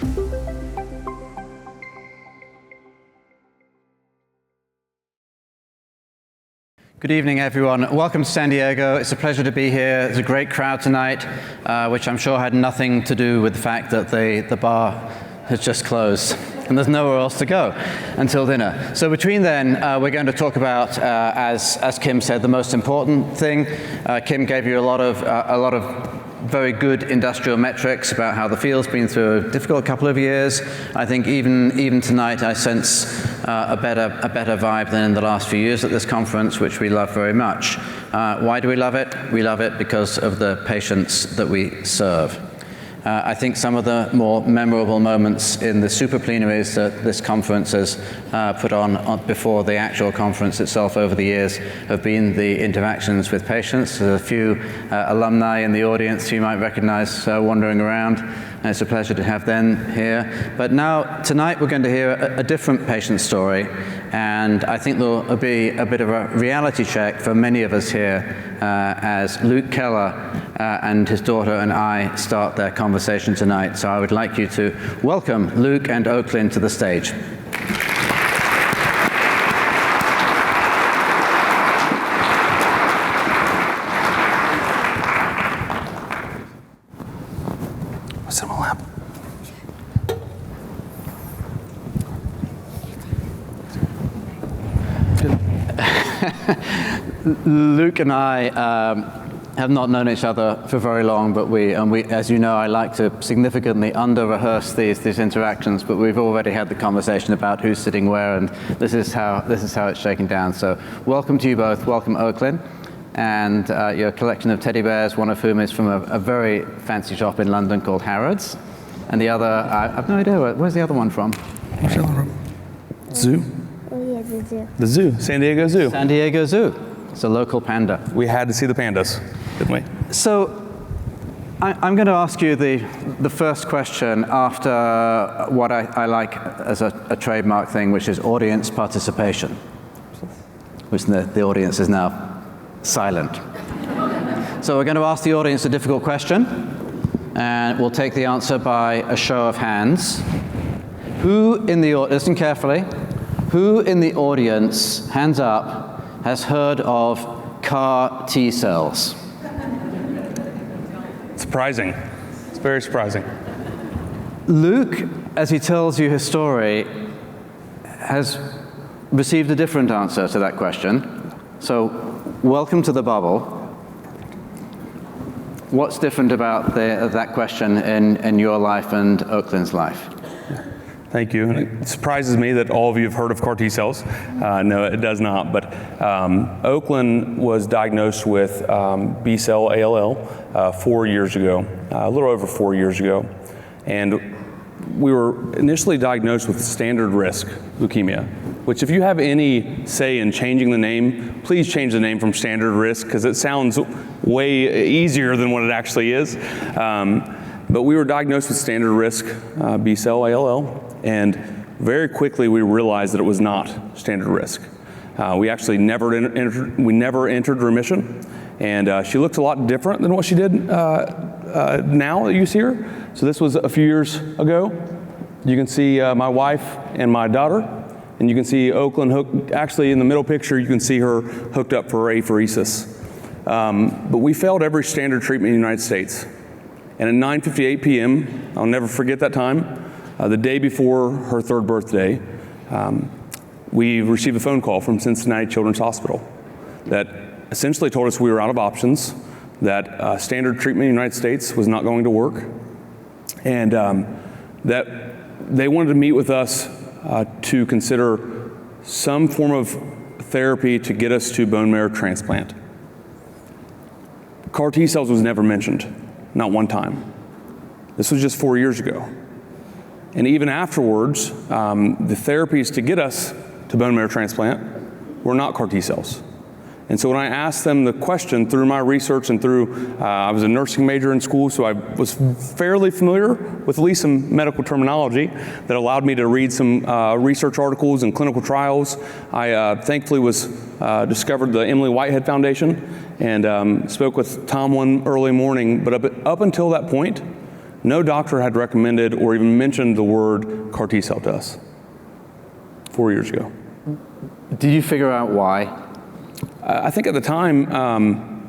Good evening, everyone. Welcome to San Diego. It's a pleasure to be here. There's a great crowd tonight, which I'm sure had nothing to do with the fact that the bar has just closed and there's nowhere else to go until dinner. So between then, we're going to talk about, as Kim said, the most important thing. Kim gave you a lot of very good industrial metrics about how the field's been through a difficult couple of years. I think even tonight I sense a better vibe than in the last few years at this conference, which we love very much. Why do we love it? We love it because of the patients that we serve. I think some of the more memorable moments in the super plenaries that this conference has put on before the actual conference itself over the years have been the interactions with patients. There's a few alumni in the audience you might recognize wandering around, and it's a pleasure to have them here. But now, tonight we're going to hear a different patient story, and I think there'll be a bit of a reality check for many of us here as Luke Keller and his daughter and I start their conversation tonight. So I would like you to welcome Luke and Oaklyn to the stage. Sit on my lap. Luke and I have not known each other for very long, but we, as you know, I like to significantly under-rehearse these interactions, but we've already had the conversation about who's sitting where, and this is how it's shaken down. So welcome to you both. Welcome, Oaklyn, and your collection of teddy bears, one of whom is from a very fancy shop in London called Harrods, and the other, I have no idea, where's the other one from? Where's the other one from? Zoo? Oh yeah, the zoo. The zoo, San Diego Zoo. San Diego Zoo. It's a local panda. We had to see the pandas, didn't we? So I'm going to ask you the first question after what I like as a trademark thing, which is audience participation, which the audience is now silent. So we're going to ask the audience a difficult question, and we'll take the answer by a show of hands. Who in the audience, listen carefully, who in the audience, hands up, has heard of CAR T cells? Surprising. It's very surprising. Luke, as he tells you his story, has received a different answer to that question. So, welcome to the bubble. What's different about that question in your life and Oaklyn's life? Thank you. It surprises me that all of you have heard of CAR T cells. No, it does not. But Oaklyn was diagnosed with B-cell ALL 4 years ago, a little over 4 years ago. And we were initially diagnosed with standard risk leukemia, which if you have any say in changing the name, please change the name from standard risk, because it sounds way easier than what it actually is. But we were diagnosed with standard risk B-cell ALL, and very quickly we realized that it was not standard risk. We actually never entered remission, and she looked a lot different than what she did now that you see her. So this was a few years ago. You can see my wife and my daughter, and you can see Oaklyn actually in the middle picture, you can see her hooked up for apheresis. But we failed every standard treatment in the United States. And at 9:58 p.m., I'll never forget that time, the day before her third birthday, we received a phone call from Cincinnati Children's Hospital that essentially told us we were out of options, that standard treatment in the United States was not going to work, and that they wanted to meet with us to consider some form of therapy to get us to bone marrow transplant. CAR T cells was never mentioned, not one time. This was just 4 years ago. And even afterwards, the therapies to get us to bone marrow transplant were not CAR T cells. And so when I asked them the question through my research and through, I was a nursing major in school, so I was fairly familiar with at least some medical terminology that allowed me to read some research articles and clinical trials. I thankfully discovered the Emily Whitehead Foundation and spoke with Tom one early morning, but up until that point, no doctor had recommended or even mentioned the word CAR T cell to us 4 years ago. Did you figure out why? I think at the time,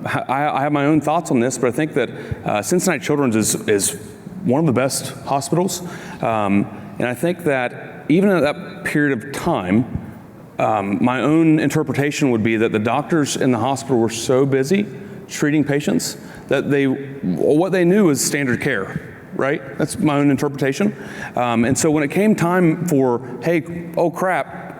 I have my own thoughts on this, but I think that Cincinnati Children's is one of the best hospitals. And I think that even at that period of time, my own interpretation would be that the doctors in the hospital were so busy treating patients that what they knew was standard care, right? That's my own interpretation. And so when it came time for, hey, oh crap,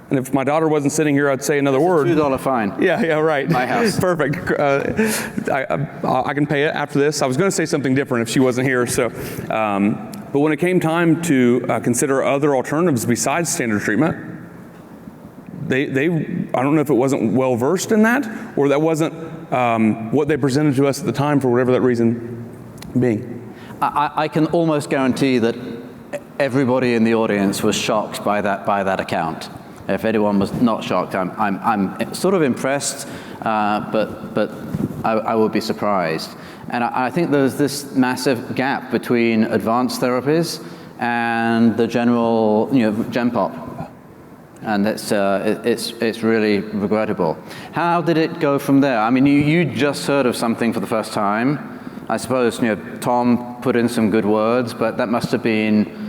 and if my daughter wasn't sitting here, I'd say another word. $2 fine. Yeah, right. My house. Perfect. I can pay it after this. I was going to say something different if she wasn't here. So, but when it came time to consider other alternatives besides standard treatment, I don't know if it wasn't well versed in that, or that wasn't what they presented to us at the time for whatever that reason being. I can almost guarantee that everybody in the audience was shocked by that account. If anyone was not shocked, I'm sort of impressed, but I would be surprised. And I think there's this massive gap between advanced therapies and the general, Gen Pop, and it's really regrettable. How did it go from there? I mean, you just heard of something for the first time. I suppose Tom put in some good words, but that must have been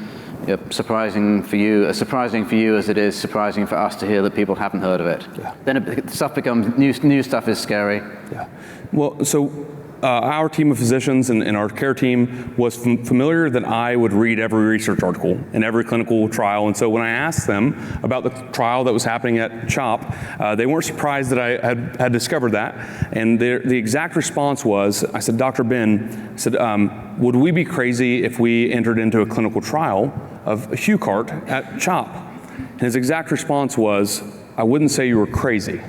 surprising for you as it is surprising for us to hear that people haven't heard of it. Yeah. Then stuff becomes, new stuff is scary. Yeah. Well, so our team of physicians and our care team was familiar that I would read every research article and every clinical trial. And so when I asked them about the trial that was happening at CHOP, they weren't surprised that I had discovered that. And the exact response was, I said, Dr. Ben, I said, would we be crazy if we entered into a clinical trial of HuCart at CHOP? And his exact response was, I wouldn't say you were crazy.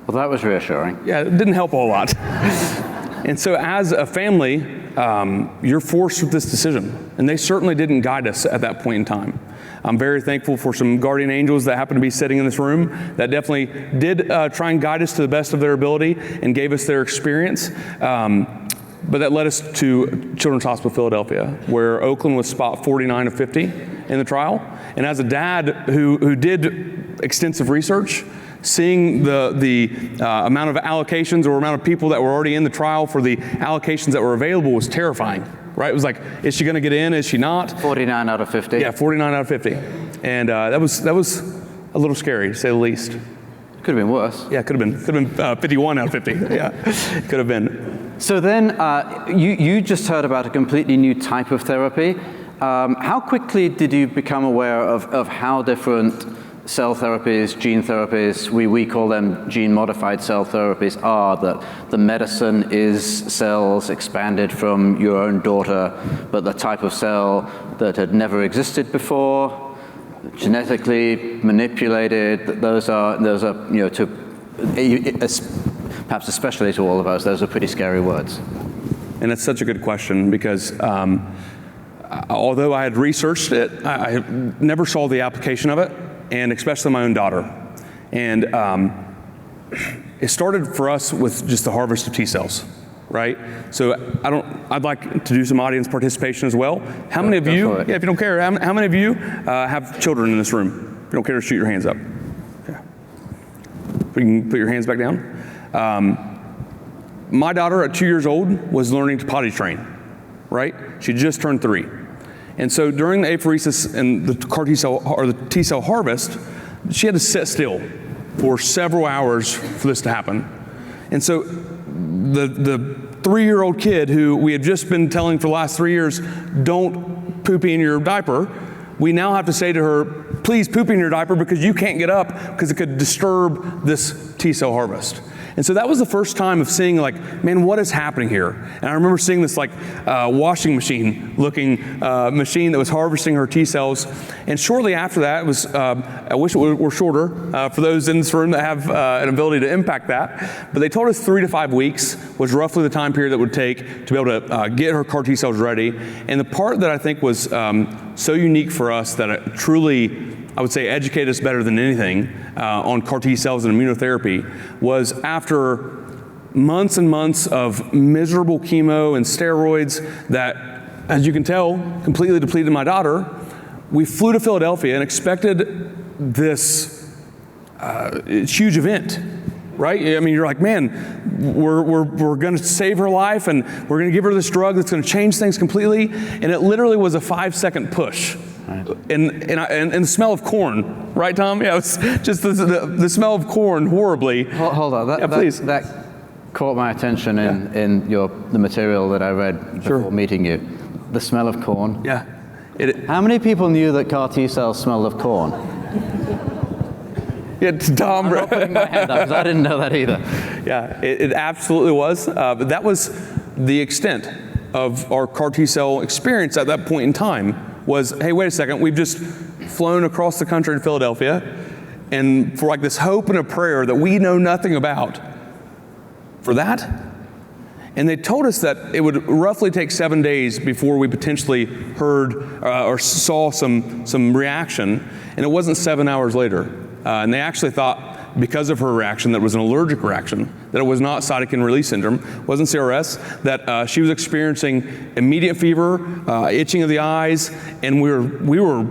Well, that was reassuring. Yeah, it didn't help a whole lot. And so as a family, you're forced with this decision. And they certainly didn't guide us at that point in time. I'm very thankful for some guardian angels that happen to be sitting in this room that definitely did try and guide us to the best of their ability and gave us their experience. But that led us to Children's Hospital Philadelphia, where Oakland was spot 49 of 50 in the trial. And as a dad who did extensive research, seeing the amount of allocations or amount of people that were already in the trial for the allocations that were available was terrifying, right? It was like, is she going to get in? Is she not? 49 out of 50. Yeah, 49 out of 50. And that was a little scary, to say the least. Could have been worse. Yeah, could have been 51 out of 50. Yeah, could have been. So then you just heard about a completely new type of therapy. How quickly did you become aware of how different cell therapies, gene therapies, we call them gene-modified cell therapies, are, that the medicine is cells expanded from your own daughter, but the type of cell that had never existed before, genetically manipulated, those are perhaps especially to all of us, those are pretty scary words. And it's such a good question because although I had researched it, I never saw the application of it, and especially my own daughter. And it started for us with just the harvest of T cells, right? So I'd like to do some audience participation as well. How many of you, if you don't care, how many of you have children in this room? If you don't care to shoot your hands up. Okay. You can put your hands back down. My daughter at 2 years old was learning to potty train, right? She just turned 3. And so during the apheresis and the CAR T cell or the T cell harvest, she had to sit still for several hours for this to happen. And so the 3-year-old kid who we had just been telling for the last 3 years, don't poopy in your diaper, we now have to say to her, please poopy in your diaper because you can't get up because it could disturb this T cell harvest. And so that was the first time of seeing, like, man, what is happening here? And I remember seeing this washing machine looking machine that was harvesting her T cells. And shortly after that, it was, I wish it were shorter for those in this room that have an ability to impact that. But they told us 3 to 5 weeks was roughly the time period that would take to be able to get her CAR T cells ready. And the part that I think was so unique for us that it truly, I would say, educated us better than anything on CAR T cells and immunotherapy was after months and months of miserable chemo and steroids that as you can tell, completely depleted my daughter. We flew to Philadelphia and expected this huge event, right? I mean, you're like, man, we're going to save her life, and we're going to give her this drug that's going to change things completely. And it literally was a 5-second push. Right. And the smell of corn, right, Tom? Yeah, it was just the smell of corn horribly. Hold on, please. That caught my attention in the material that I read before meeting you. The smell of corn. Yeah. How many people knew that CAR T cells smell of corn? Yeah, Tom. I'm not putting my hand up because I didn't know that either. Yeah, it absolutely was. But that was the extent of our CAR T cell experience at that point in time. Was, hey, wait a second, we've just flown across the country to Philadelphia, and for like this hope and a prayer that we know nothing about, for that. And they told us that it would roughly take 7 days before we potentially heard or saw some reaction, and it wasn't 7 hours later. And they actually thought, because of her reaction, that it was an allergic reaction, that it was not cytokine release syndrome, wasn't CRS, that she was experiencing immediate fever, itching of the eyes, and we were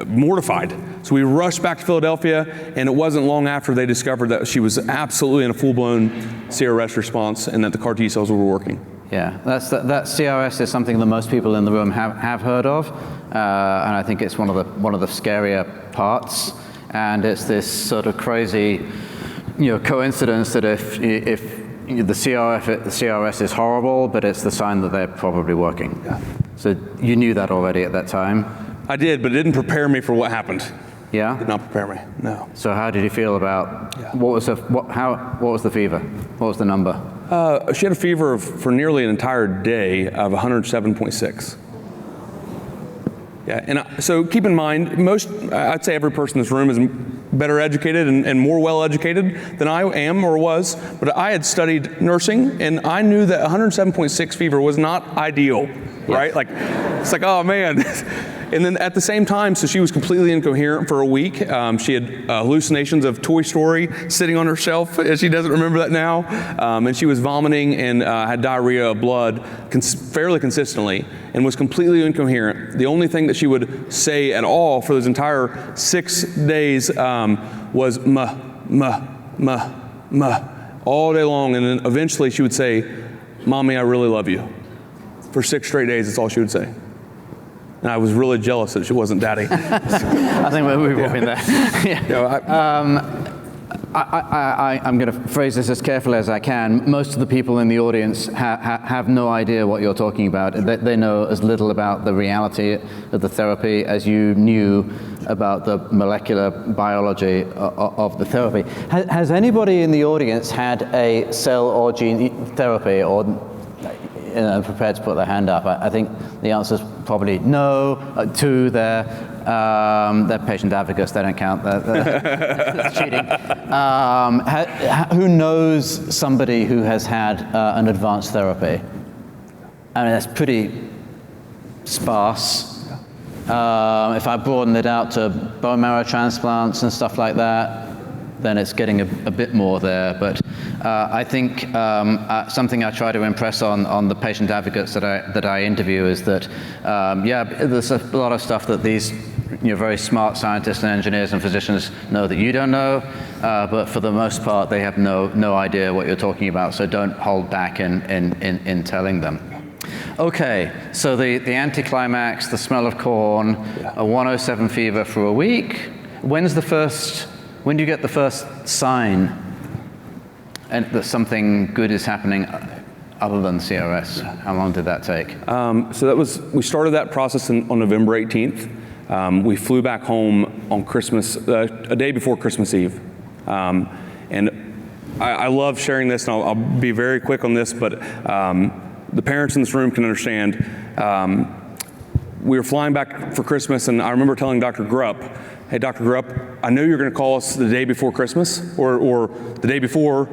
mortified. So we rushed back to Philadelphia, and it wasn't long after they discovered that she was absolutely in a full-blown CRS response and that the CAR T cells were working. Yeah, that CRS is something that most people in the room have heard of, and I think it's one of the scarier parts. And it's this sort of crazy, coincidence that if the CRS is horrible, but it's the sign that they're probably working. Yeah. So you knew that already at that time? I did, but it didn't prepare me for what happened. Yeah? It did not prepare me, no. So how did you feel about, what was the fever? What was the number? She had a fever for nearly an entire day of 107.6. Yeah, and so keep in mind, I'd say every person in this room is better educated and more well educated than I am or was, but I had studied nursing, and I knew that 107.6 fever was not ideal, right? Like, it's like, oh man. And then at the same time, so she was completely incoherent for a week. She had hallucinations of Toy Story sitting on her shelf, and she doesn't remember that now. And she was vomiting and had diarrhea of blood fairly consistently and was completely incoherent. The only thing that she would say at all for those entire 6 days was "ma, ma, ma, ma," all day long. And then eventually she would say, "Mommy, I really love you." For 6 straight days, that's all she would say. And I was really jealous that she wasn't daddy. I think we've all been there. I'm going to phrase this as carefully as I can. Most of the people in the audience have no idea what you're talking about. They know as little about the reality of the therapy as you knew about the molecular biology of the therapy. Has anybody in the audience had a cell or gene therapy or prepared to put their hand up? I think the answer is probably no. 2, they're patient advocates. They don't count. That's cheating. Who knows somebody who has had an advanced therapy? I mean, that's pretty sparse. If I broaden it out to bone marrow transplants and stuff like that, then it's getting a bit more there. But I think something I try to impress on the patient advocates that I interview is that, there's a lot of stuff that these very smart scientists and engineers and physicians know that you don't know, but for the most part, they have no idea what you're talking about, so don't hold back in telling them. Okay, so the anticlimax, the smell of corn, a 107 fever for a week. When do you get the first sign and that something good is happening other than CRS? How long did that take? We started that process on November 18th. We flew back home on Christmas, a day before Christmas Eve. And I love sharing this, and I'll be very quick on this, but the parents in this room can understand. We were flying back for Christmas, and I remember telling Dr. Grupp, "Hey, Dr. Grupp, I know you're going to call us the day before Christmas, or the day before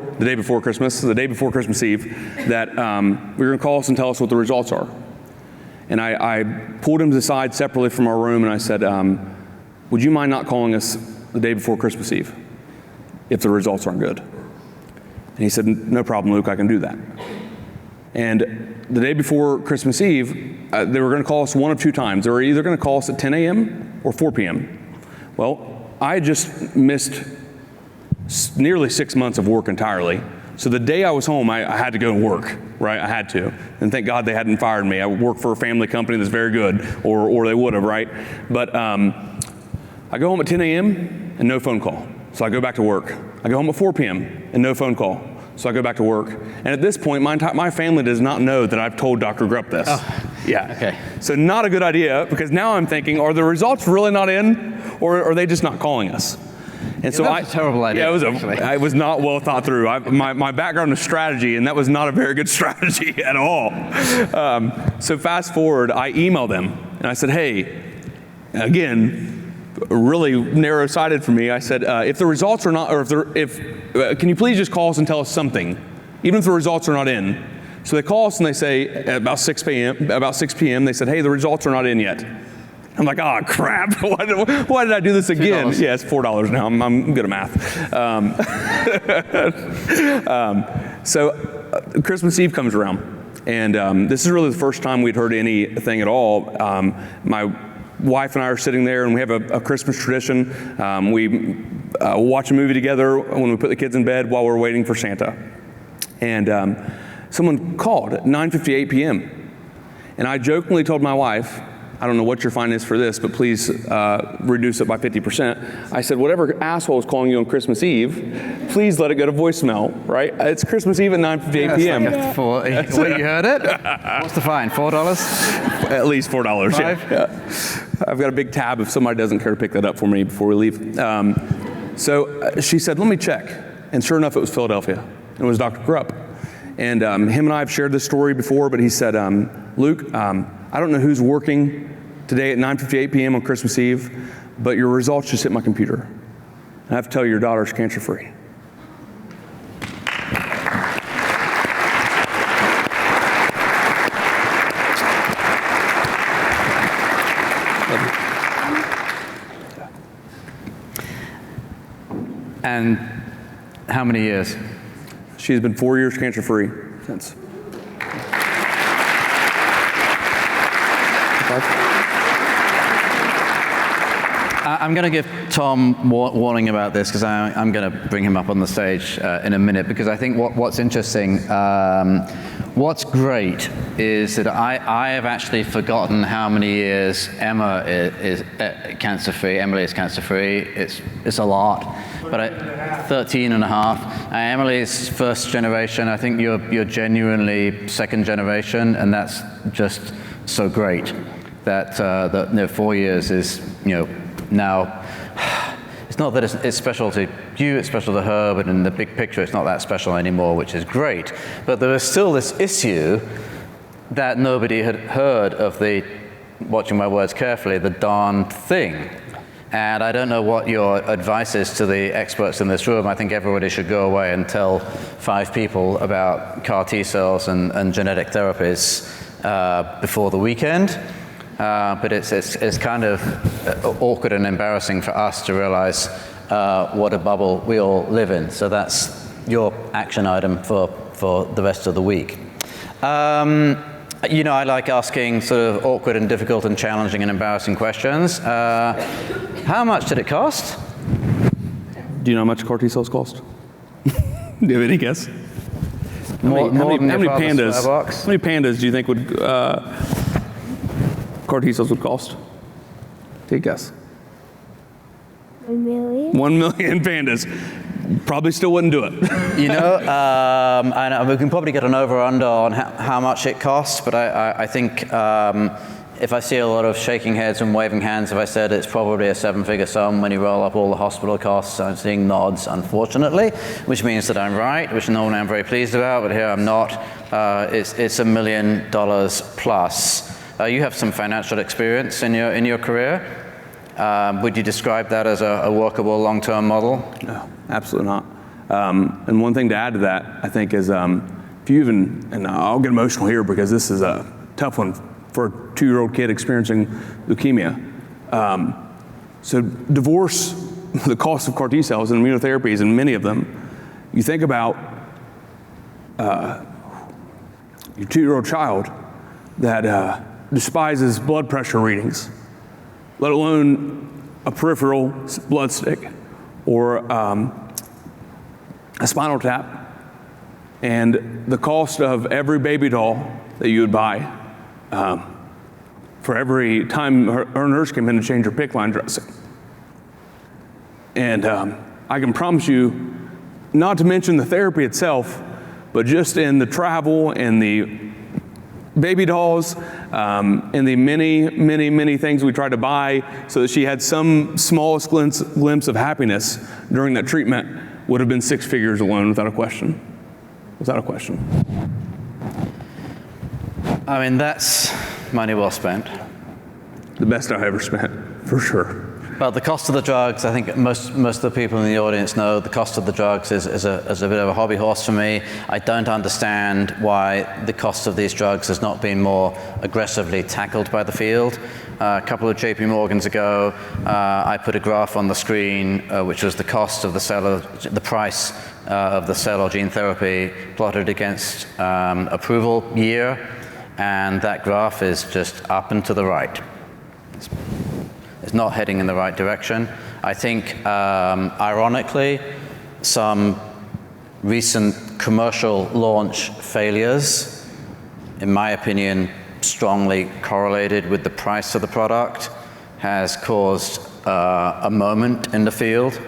Christmas, the day before Christmas Eve, that you're going to call us and tell us what the results are." And I pulled him aside separately from our room, and I said, "Would you mind not calling us the day before Christmas Eve if the results aren't good?" And he said, "No problem, Luke, I can do that." And the day before Christmas Eve, they were going to call us one of two times. They were either going to call us at 10 a.m. or 4 p.m. Well, I had just missed nearly 6 months of work entirely. So the day I was home, I had to go to work, right? I had to. And thank God they hadn't fired me. I work for a family company that's very good, or they would have, right? But I go home at 10 a.m. and no phone call. So I go back to work. I go home at 4 p.m. and no phone call. So I go back to work. And at this point, my family does not know that I've told Dr. Grupp this. Oh, yeah. okay. So not a good idea, because now I'm thinking, are the results really not in, or are they just not calling us? And so that's a terrible idea. Yeah, it was not well thought through. My background is strategy, and that was not a very good strategy at all. So fast forward, I emailed them, and I said, hey, again, really narrow-sighted for me. I said, if the results are not, or can you please just call us and tell us something, even if the results are not in. So they call us and they say, at about 6 p.m., they said, hey, the results are not in yet. I'm like, oh, crap. Why did I do this again? $2. Yeah, it's $4 now. I'm good at math. So Christmas Eve comes around. And this is really the first time we'd heard anything at all. My wife and I are sitting there, and we have a Christmas tradition. We watch a movie together when we put the kids in bed while we're waiting for Santa. And someone called at 9:58 p.m. And I jokingly told my wife, I don't know what your fine is for this, but please reduce it by 50%. I said, whatever asshole is calling you on Christmas Eve, please let it go to voicemail, right? It's Christmas Eve at 9:58 p.m. You heard it? What's the fine, $4? At least $4, $5? yeah. I've got a big tab if somebody doesn't care to pick that up for me before we leave. So she said, let me check. And sure enough, it was Philadelphia. It was Dr. Grupp. And him and I have shared this story before, but he said, Luke, I don't know who's working today at 9:58 p.m. on Christmas Eve, but your results just hit my computer. I have to tell you, your daughter's cancer-free. And how many years? She's been 4 years cancer-free since. I'm going to give Tom warning about this, because I'm going to bring him up on the stage in a minute, because I think what's interesting, what's great is that I have actually forgotten how many years Emma is cancer-free. Emily is cancer-free. It's a lot, but 13 and a half. Emily's first generation. I think you're genuinely second generation, and that's just so great that 4 years is, now, it's not that it's special to you, it's special to her, but in the big picture, it's not that special anymore, which is great. But there is still this issue that nobody had heard of, watching my words carefully, the darn thing. And I don't know what your advice is to the experts in this room. I think everybody should go away and tell 5 people about CAR T cells and genetic therapies before the weekend. But it's kind of awkward and embarrassing for us to realize what a bubble we all live in. So that's your action item for the rest of the week. I like asking sort of awkward and difficult and challenging and embarrassing questions. How much did it cost? Do you know how much CAR T cells cost? Do you have any guess? How many pandas do you think would CAR T cells would cost? Take a guess. 1 million? 1 million pandas. Probably still wouldn't do it. I know we can probably get an over-under on how much it costs, but I think if I see a lot of shaking heads and waving hands, if I said it's probably a 7-figure sum when you roll up all the hospital costs, I'm seeing nods, unfortunately, which means that I'm right, which normally I'm very pleased about, but here I'm not. It's $1 million plus. You have some financial experience in your career. Would you describe that as a workable long-term model? No, absolutely not. And one thing to add to that, I think, is if you even, and I'll get emotional here because this is a tough one for a 2-year-old kid experiencing leukemia. So divorce the cost of CAR T cells and immunotherapies, and many of them. You think about your 2-year-old child that despises blood pressure readings, let alone a peripheral blood stick or a spinal tap, and the cost of every baby doll that you would buy for every time her nurse came in to change her PICC line dressing. And I can promise you, not to mention the therapy itself, but just in the travel and the baby dolls and the many things we tried to buy so that she had some smallest glimpse of happiness during that treatment would have been 6 figures alone, without a question. Without a question. I mean, that's money well spent. The best I've ever spent, for sure. Well, the cost of the drugs, I think most of the people in the audience know the cost of the drugs is a bit of a hobby horse for me. I don't understand why the cost of these drugs has not been more aggressively tackled by the field. A couple of JP Morgans ago, I put a graph on the screen, which was the cost of the price of the cell or gene therapy plotted against approval year, and that graph is just up and to the right. It's not heading in the right direction. I think, ironically, some recent commercial launch failures, in my opinion, strongly correlated with the price of the product, has caused a moment in the field.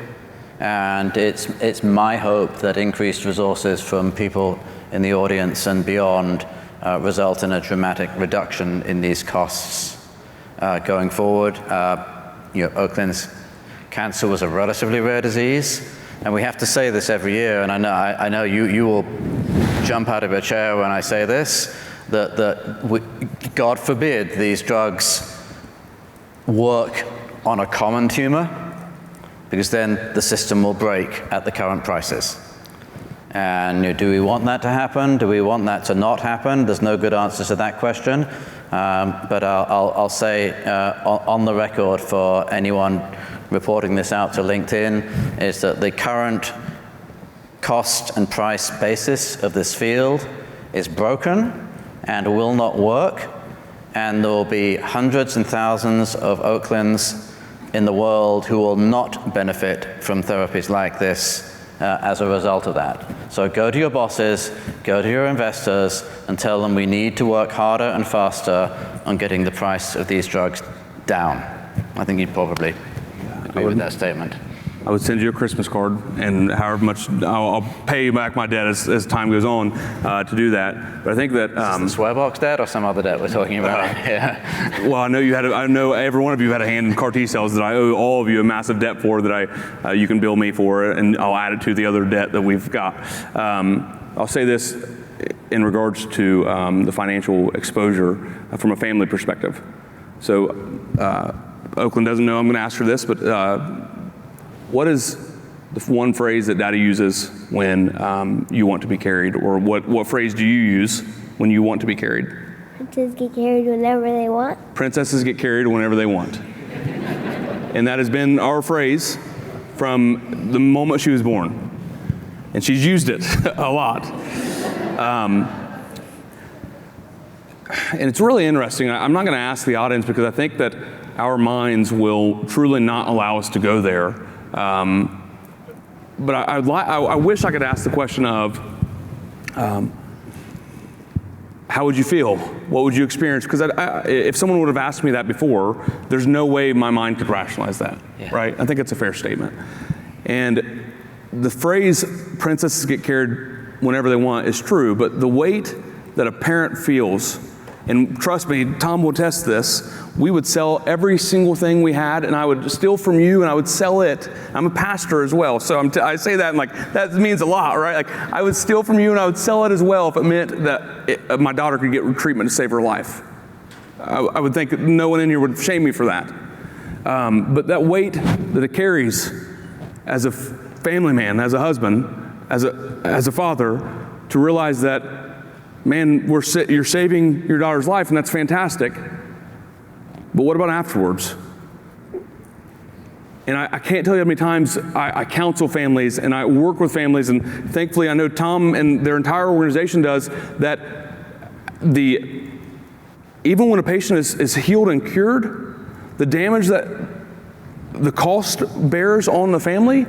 And it's my hope that increased resources from people in the audience and beyond result in a dramatic reduction in these costs. Going forward, Oakland's cancer was a relatively rare disease, and we have to say this every year, and I know you will jump out of your chair when I say this, that God forbid these drugs work on a common tumor, because then the system will break at the current prices. And do we want that to happen? Do we want that to not happen? There's no good answer to that question. But I'll say on the record for anyone reporting this out to LinkedIn is that the current cost and price basis of this field is broken and will not work, and there will be hundreds and thousands of Oaklands in the world who will not benefit from therapies like this as a result of that. So go to your bosses, go to your investors, and tell them we need to work harder and faster on getting the price of these drugs down. I think you'd probably agree with that statement. I would send you a Christmas card, and however much I'll pay back my debt as time goes on to do that. But I think that is this the Swearbox debt or some other debt we're talking about? Yeah. Well, I know every one of you had a hand in CAR T cells that I owe all of you a massive debt for that you can bill me for, and I'll add it to the other debt that we've got. I'll say this in regards to the financial exposure from a family perspective. So Oakland doesn't know I'm going to ask for this, but what is the one phrase that Daddy uses when you want to be carried, or what phrase do you use when you want to be carried? Princesses get carried whenever they want. Princesses get carried whenever they want. And that has been our phrase from the moment she was born. And she's used it a lot. And it's really interesting. I'm not going to ask the audience because I think that our minds will truly not allow us to go there. But I wish I could ask the question of, how would you feel? What would you experience? Because if someone would have asked me that before, there's no way my mind could rationalize that, right? I think it's a fair statement. And the phrase, princesses get carried whenever they want, is true, but the weight that a parent feels, and trust me, Tom will attest this, we would sell every single thing we had, and I would steal from you, and I would sell it. I'm a pastor as well, so I say that, and that means a lot, right? Like, I would steal from you, and I would sell it as well if it meant that my daughter could get treatment to save her life. I would think that no one in here would shame me for that. But that weight that it carries as a family man, as a husband, as a father, to realize that, man, you're saving your daughter's life, and that's fantastic. But what about afterwards? And I can't tell you how many times I counsel families and I work with families, and thankfully I know Tom and their entire organization does, that even when a patient is healed and cured, the damage that the cost bears on the family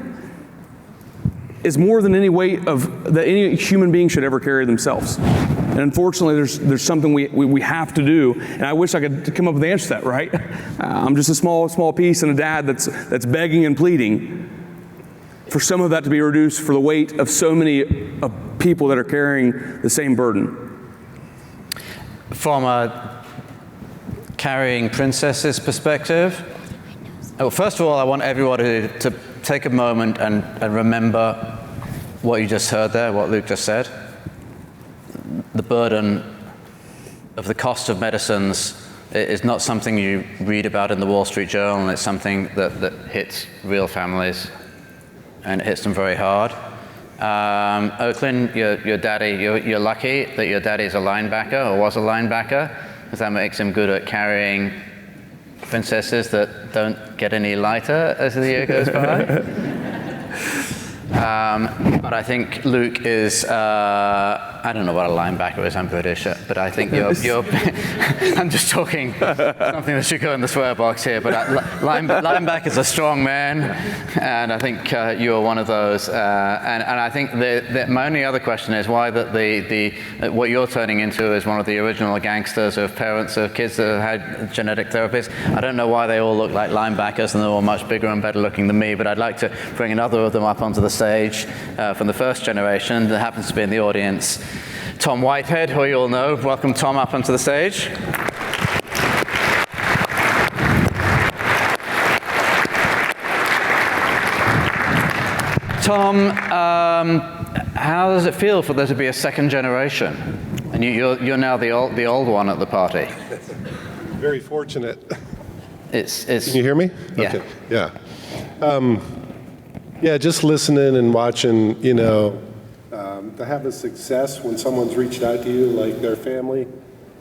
is more than any weight that any human being should ever carry themselves. And unfortunately, there's something we have to do. And I wish I could come up with the answer to that, right? I'm just a small piece and a dad that's begging and pleading for some of that to be reduced for the weight of so many people that are carrying the same burden. From a carrying princesses perspective, well, first of all, I want everybody to take a moment and remember what you just heard there, what Luke just said. The burden of the cost of medicines is not something you read about in the Wall Street Journal, and it's something that hits real families, and it hits them very hard. Oakland, your daddy, you're lucky that your daddy's a linebacker, or was a linebacker, because that makes him good at carrying princesses that don't get any lighter as the year goes by. But I think Luke is, I don't know what a linebacker is, I'm British, but I think you're I'm just talking something that should go in the swear box here, but linebacker's a strong man, and I think you're one of those. And I think my only other question is why what you're turning into is one of the original gangsters of parents of kids that have had genetic therapies. I don't know why they all look like linebackers, and they're all much bigger and better looking than me, but I'd like to bring another of them up onto the stage from the first generation that happens to be in the audience. Tom Whitehead, who you all know. Welcome Tom up onto the stage. Tom, how does it feel for there to be a second generation? And you're now the old one at the party. Very fortunate. It's Can you hear me? Yeah. Okay. Yeah. Yeah, just listening and watching, to have a success when someone's reached out to you, like their family,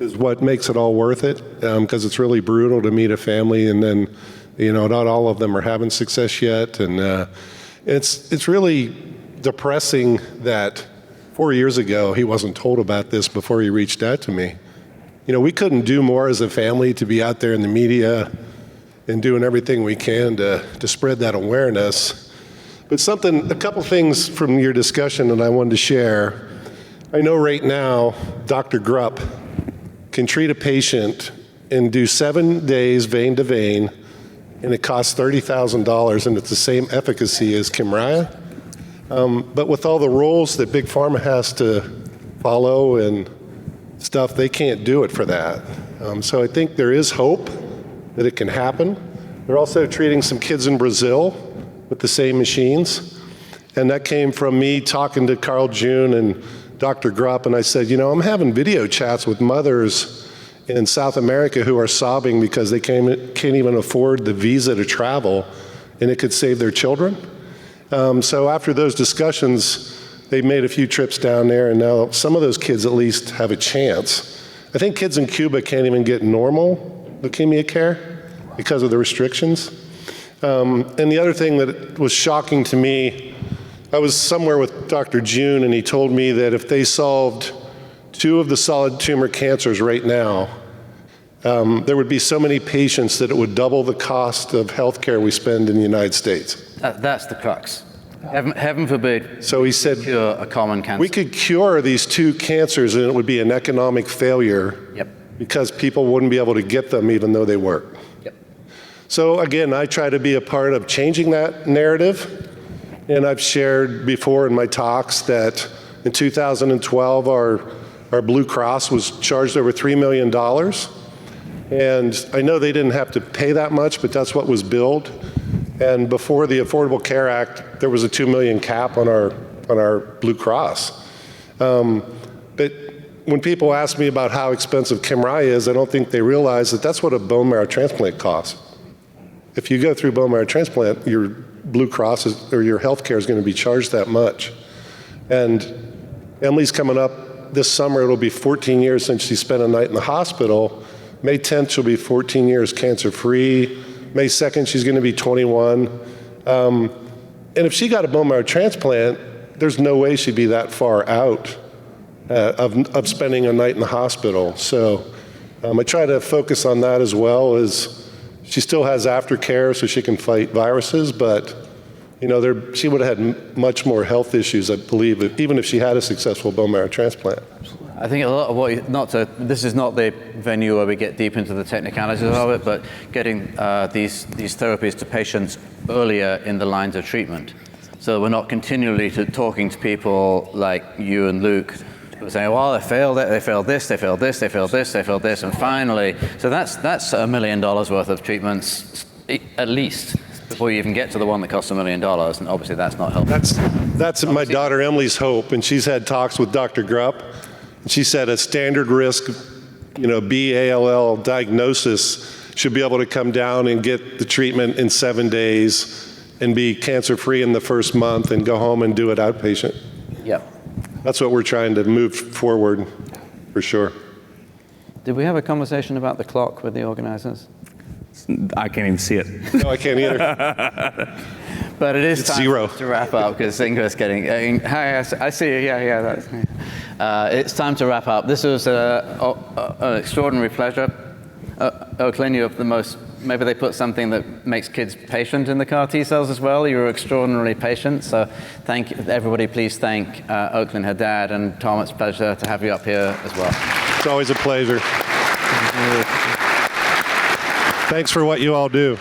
is what makes it all worth it, because it's really brutal to meet a family and then, not all of them are having success yet. And it's really depressing that 4 years ago he wasn't told about this before he reached out to me. We couldn't do more as a family to be out there in the media and doing everything we can to spread that awareness. But a couple things from your discussion that I wanted to share. I know right now, Dr. Grupp can treat a patient and do 7 days vein to vein, and it costs $30,000, and it's the same efficacy as Kymriah. But with all the rules that Big Pharma has to follow and stuff, they can't do it for that. So I think there is hope that it can happen. They're also treating some kids in Brazil with the same machines. And that came from me talking to Carl June and Dr. Grupp, and I said, I'm having video chats with mothers in South America who are sobbing because they can't even afford the visa to travel, and it could save their children. So after those discussions, they made a few trips down there, and now some of those kids at least have a chance. I think kids in Cuba can't even get normal leukemia care because of the restrictions. And the other thing that was shocking to me, I was somewhere with Dr. June, and he told me that if they solved 2 of the solid tumor cancers right now, there would be so many patients that it would double the cost of healthcare we spend in the United States. That's the crux. Heaven forbid. So he said, cure a common cancer. We could cure these 2 cancers, and it would be an economic failure. Yep. Because people wouldn't be able to get them even though they work. Yep. So again, I try to be a part of changing that narrative. And I've shared before in my talks that in 2012, our Blue Cross was charged over $3 million. And I know they didn't have to pay that much, but that's what was billed. And before the Affordable Care Act, there was a $2 million cap on our Blue Cross. But when people ask me about how expensive Kymriah is, I don't think they realize that that's what a bone marrow transplant costs. If you go through bone marrow transplant, your Blue Cross or your health care is going to be charged that much. And Emily's coming up this summer. It'll be 14 years since she spent a night in the hospital. May 10th, she'll be 14 years cancer-free. May 2nd, she's going to be 21. And if she got a bone marrow transplant, there's no way she'd be that far out of spending a night in the hospital. So I try to focus on that as well. As she still has aftercare so she can fight viruses, but she would have had much more health issues, I believe, even if she had a successful bone marrow transplant. I think a lot of what this is not the venue where we get deep into the technicalities of it, but getting these therapies to patients earlier in the lines of treatment. So we're not continually talking to people like you and Luke who are saying, well, they failed it, they failed this, they failed this, they failed this, they failed this, and finally, so that's $1 million worth of treatments at least before you even get to the one that costs $1 million, and obviously that's not helpful. That's my daughter Emily's hope, and she's had talks with Dr. Grupp. She said a standard risk, BALL diagnosis should be able to come down and get the treatment in 7 days and be cancer-free in the first month and go home and do it outpatient. Yeah. That's what we're trying to move forward, for sure. Did we have a conversation about the clock with the organizers? I can't even see it. No, I can't either. But it is It's time 0. to wrap up because Ingrid's getting. Hi, I see you. Yeah, that's me. It's time to wrap up. This was an extraordinary pleasure. Oakland, you're the most. Maybe they put something that makes kids patient in the CAR T cells as well. You're extraordinarily patient. So thank you, everybody. Please thank Oakland, her dad, and Tom. It's a pleasure to have you up here as well. It's always a pleasure. Thanks for what you all do.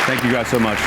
Thank you guys so much.